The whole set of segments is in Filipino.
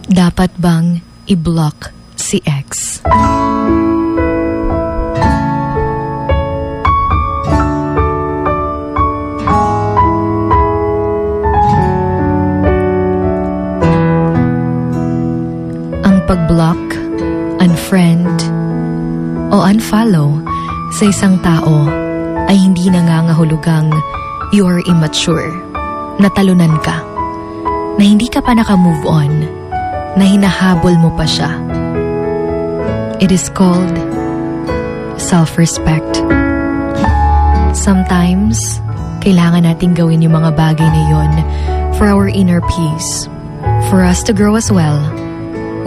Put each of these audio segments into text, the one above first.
Dapat bang i-block si ex? Ang pag-block, unfriend, o unfollow sa isang tao ay hindi nangangahulugang you are immature, natalunan ka, na hindi ka pa naka-move on, na hinahabol mo pa siya. It is called self-respect. Sometimes, kailangan nating gawin yung mga bagay na yun for our inner peace. For us to grow as well,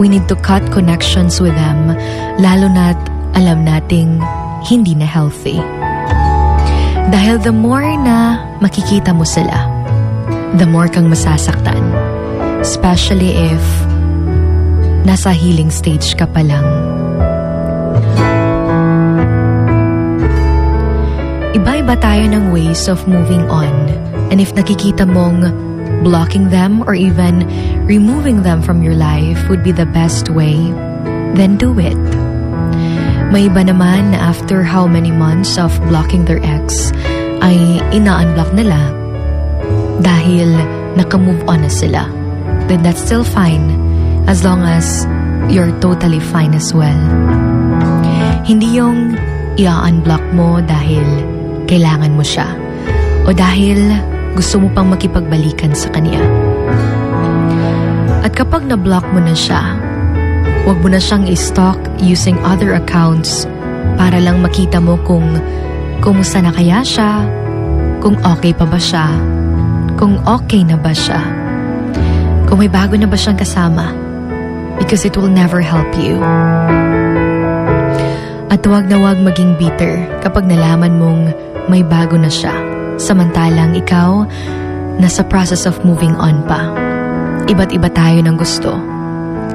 we need to cut connections with them, lalo na't alam nating hindi na healthy. Dahil the more na makikita mo sila, the more kang masasaktan. Especially if nasa healing stage ka pa lang. Iba-iba tayo ng ways of moving on. And if nakikita mong blocking them or even removing them from your life would be the best way, then do it. May iba naman na after how many months of blocking their ex ay ina-unblock nila dahil naka-move on na sila. Then that's still fine as long as you're totally fine as well. Hindi yung i-unblock mo dahil kailangan mo siya o dahil gusto mo pang makipagbalikan sa kanya. At kapag na-block mo na siya, huwag mo na siyang i-stalk using other accounts para lang makita mo kung kumusta na kaya siya, kung okay pa ba siya, kung okay na ba siya, kung may bago na ba siyang kasama, because it will never help you. At huwag na huwag maging bitter kapag nalaman mong may bago na siya, samantalang ikaw nasa process of moving on pa. Iba't iba tayo ng gusto.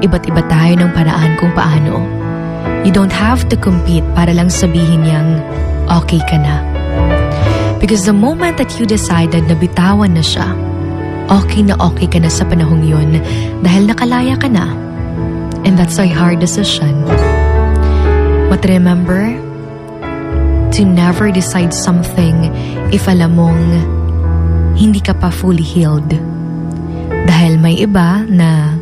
Iba't iba tayo ng paraan kung paano. You don't have to compete para lang sabihin niyang okay ka na. Because the moment that you decided na bitawan na siya, okay ka na sa panahong yun dahil nakalaya ka na. And that's a hard decision. But remember to never decide something if alam mong hindi ka pa fully healed. Dahil may iba na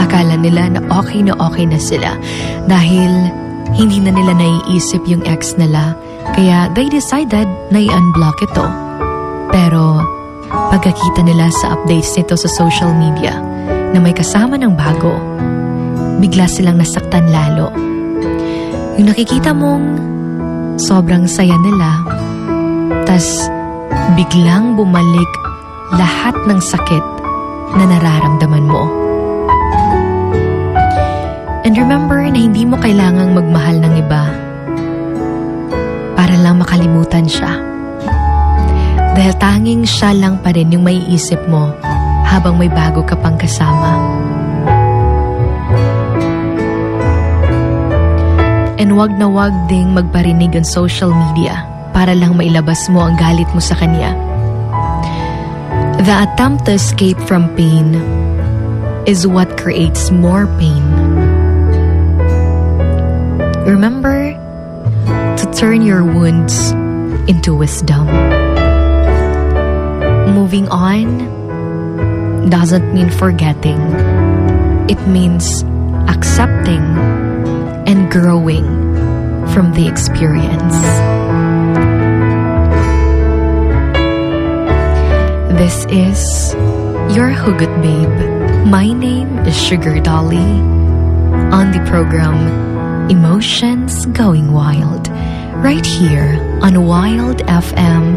akala nila na okay na sila dahil hindi na nila naiisip yung ex nila kaya they decided na i-unblock ito. Pero pagkakita nila sa updates nito sa social media na may kasama ng bago, bigla silang nasaktan lalo. Yung nakikita mong sobrang saya nila, tas biglang bumalik lahat ng sakit na nararamdaman mo. And remember na hindi mo kailangang magmahal ng iba para lang makalimutan siya. Dahil tanging siya lang pa rin yung maiisip mo habang may bago ka pang kasama. And wag na wag ding magparinig on social media para lang mailabas mo ang galit mo sa kanya. The attempt to escape from pain is what creates more pain. Remember to turn your wounds into wisdom. Moving on doesn't mean forgetting. It means accepting and growing from the experience. This is your Hugot Babe. My name is Sugar Dolly. On the program Emotions Going Wild, right here on Wild FM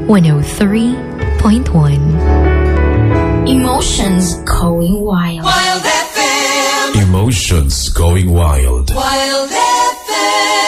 103.1. Emotions Going Wild. Wild FM. Emotions Going Wild. Wild FM.